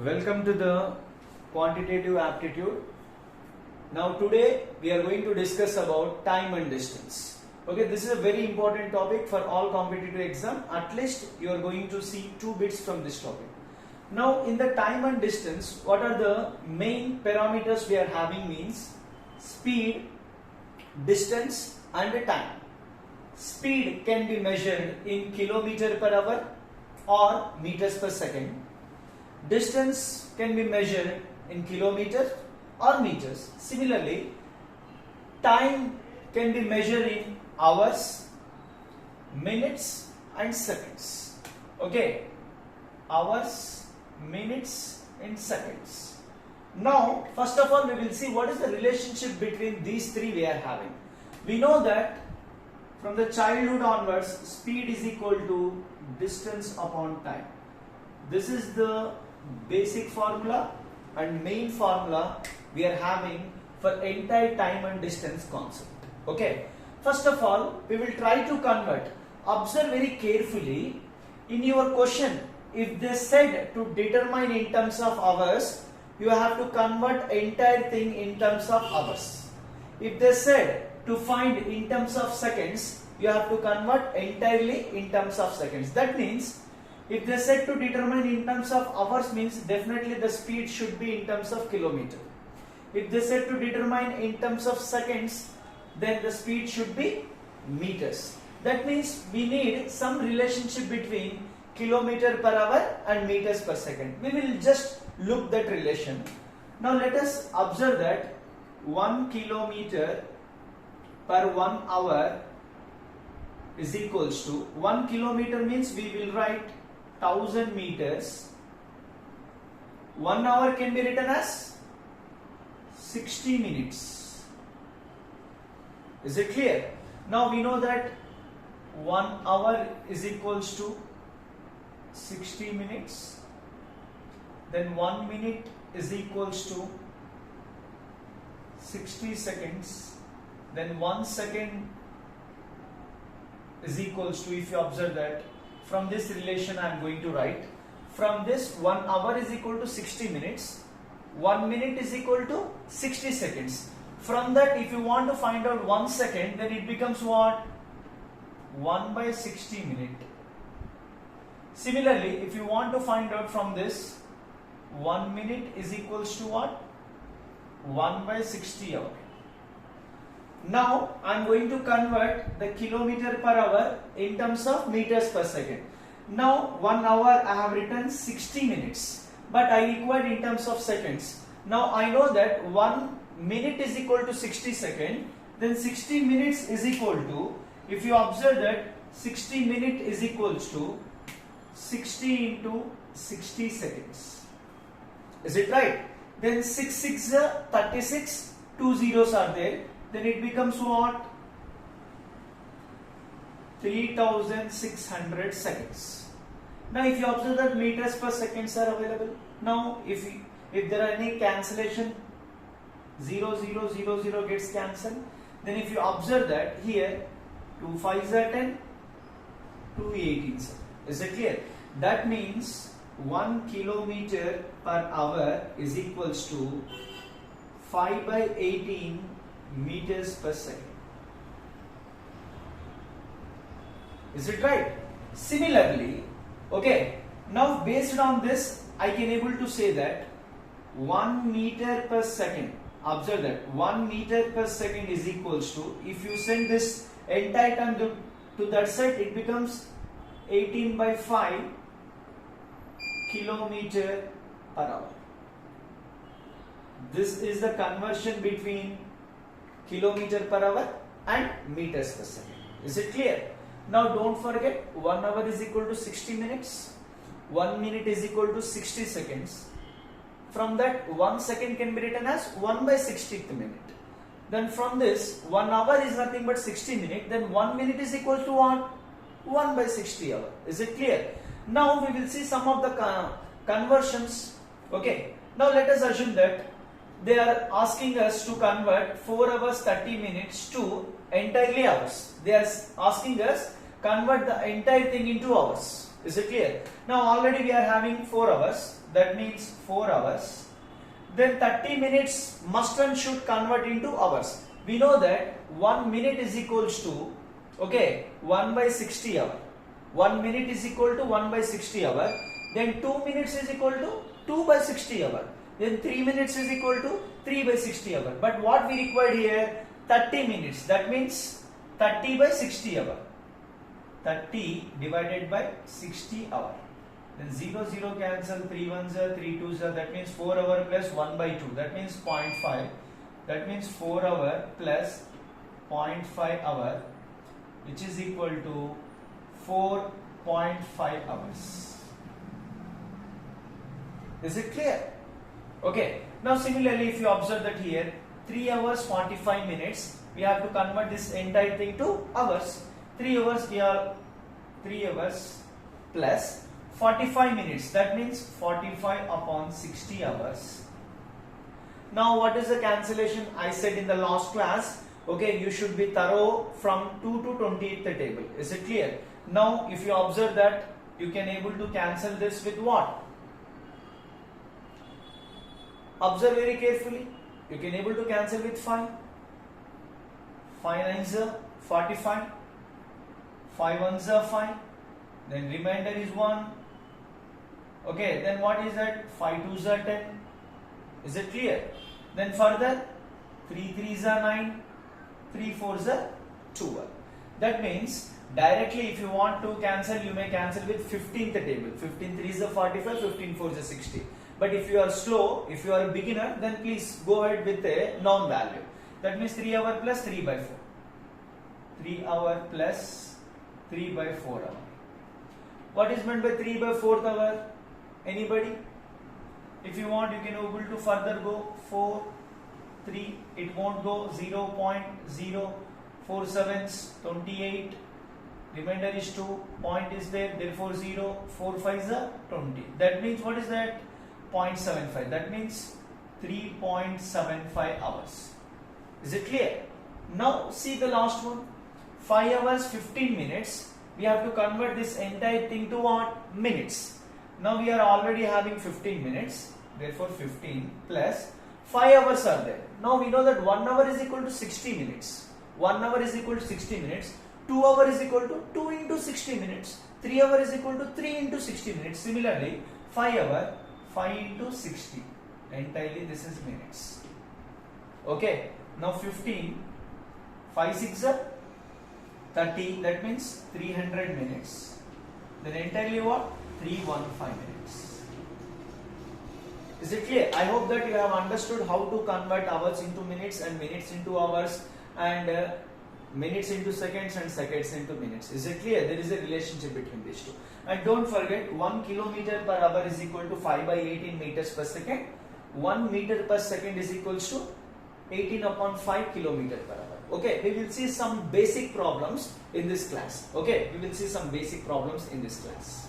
Welcome to the quantitative aptitude. Now today we are going to discuss about time and distance. Okay, this is a very important topic for all competitive exam. At least you are going to see 2 bits from this topic. Now in the time and distance, what are the main parameters we are having means speed, distance and time. Speed can be measured in kilometer per hour or meters per second. Distance can be measured in kilometers or meters. Similarly, time can be measured in hours, minutes and seconds. Okay, hours, minutes and seconds. Now, first of all, we will see what is the relationship between these three we are having. We know that from the childhood onwards, speed is equal to distance upon time. This is the basic formula and main formula we are having for entire time and distance concept. Okay, first of all we will try to convert. Observe very carefully in your question. If they said to determine in terms of hours, you have to convert entire thing in terms of hours. If they said to find in terms of seconds, you have to convert entirely in terms of seconds. That means if they said to determine in terms of hours, means definitely the speed should be in terms of kilometer. If they said to determine in terms of seconds, then the speed should be meters. That means we need some relationship between kilometer per hour and meters per second. We will just look that relation. Now let us observe that 1 kilometer per 1 hour is equals to 1 kilometer means we will write 1000 meters. 1 hour can be written as 60 minutes. Is it clear? Now we know that 1 hour is equals to 60 minutes. Then 1 minute is equals to 60 seconds. Then 1 second is equals to, if you observe that, from this relation I am going to write, from this 1 hour is equal to 60 minutes, 1 minute is equal to 60 seconds. From that, if you want to find out 1 second, then it becomes what? 1 by 60 minute. Similarly, if you want to find out from this, 1 minute is equals to what? 1 by 60 hour. Now I am going to convert the kilometer per hour in terms of meters per second. Now 1 hour I have written 60 minutes, but I required in terms of seconds. Now I know that 1 minute is equal to 60 seconds, then 60 minutes is equal to, if you observe that 60 minute is equals to 60 into 60 seconds. Is it right? Then 6 6 36, 2 zeros are there. Then it becomes what? 3600 seconds. Now if you observe that meters per seconds are available. Now if there are any cancellation, 0 0 0 0 gets cancelled. Then if you observe that here 2 5s are 10, 2 18s. Is it clear? That means 1 kilometer per hour is equals to 5 by 18 meters per second. Is it right? Similarly, okay, now based on this I can able to say that 1 meter per second, observe that 1 meter per second is equals to, if you send this entire term to that side, it becomes 18 by 5 kilometer per hour. This is the conversion between kilometer per hour and meters per second. Is it clear? Now don't forget, 1 hour is equal to 60 minutes, 1 minute is equal to 60 seconds. From that 1 second can be written as 1 by 60th minute. Then from this 1 hour is nothing but 60 minutes, then 1 minute is equal to what? 1 by 60 hour. Is it clear? Now we will see some of the conversions. Okay, now let us assume that they are asking us to convert 4 hours 30 minutes to entirely hours. They are asking us convert the entire thing into hours. Is it clear? Now already we are having 4 hours. That means 4 hours. Then 30 minutes must and should convert into hours. We know that 1 minute is equals to, okay, 1 by 60 hour. 1 minute is equal to 1 by 60 hour. Then 2 minutes is equal to 2 by 60 hour. Then 3 minutes is equal to 3 by 60 hour. But what we required here, 30 minutes. That means 30 by 60 hour. 30 divided by 60 hour. Then 0, 0 cancel, 3 1s are, 3 2s are, that means 4 hour plus 1 by 2. That means 0.5. That means 4 hour plus 0.5 hour, which is equal to 4.5 hours. Is it clear? Okay. Now similarly, if you observe that here, 3 hours 45 minutes, we have to convert this entire thing to hours. 3 hours, we are 3 hours plus 45 minutes. That means 45 upon 60 hours. Now what is the cancellation? I said in the last class, okay, you should be thorough from 2 to 28th table. Is it clear? Now if you observe that, you can able to cancel this with what? Observe very carefully. You can able to cancel with 5. 5 9s are 45. 5 1s are 5. Then remainder is 1. Okay, then what is that? 5 2s are 10. Is it clear? Then further, 3 3s are 9. 3 4s are 12. That means directly if you want to cancel, you may cancel with 15th table. 15 3s are 45, 15 4s are 60. But if you are slow, if you are a beginner, then please go ahead with a known value. That means 3 hour plus 3 by 4. 3 hour plus 3 by 4 hour. What is meant by 3 by 4th hour? Anybody? If you want, you can able to further go 4, 3. It won't go 0.047, 28. Remainder is 2. Point is there. Therefore 0. 4 5s are 20. That means what is that? 0.75. That means 3.75 hours. Is it clear? Now see the last one. 5 hours 15 minutes. We have to convert this entire thing to what? Minutes. Now we are already having 15 minutes. Therefore 15 plus 5 hours are there. Now we know that 1 hour is equal to 60 minutes. 1 hour is equal to 60 minutes. 2 hour is equal to 2 into 60 minutes. 3 hour is equal to 3 into 60 minutes. Similarly, 5 hour 5 into 60. Entirely this is minutes. Okay. Now 15. 5 6 are 30. That means 300 minutes. Then entirely what? 315 minutes. Is it clear? I hope that you have understood how to convert hours into minutes and minutes into hours and minutes into seconds and seconds into minutes. Is it clear? There is a relationship between these two. And don't forget, 1 kilometer per hour is equal to 5 by 18 meters per second. 1 meter per second is equals to 18 upon 5 kilometer per hour. Okay, we will see some basic problems in this class. Okay, we will see some basic problems in this class.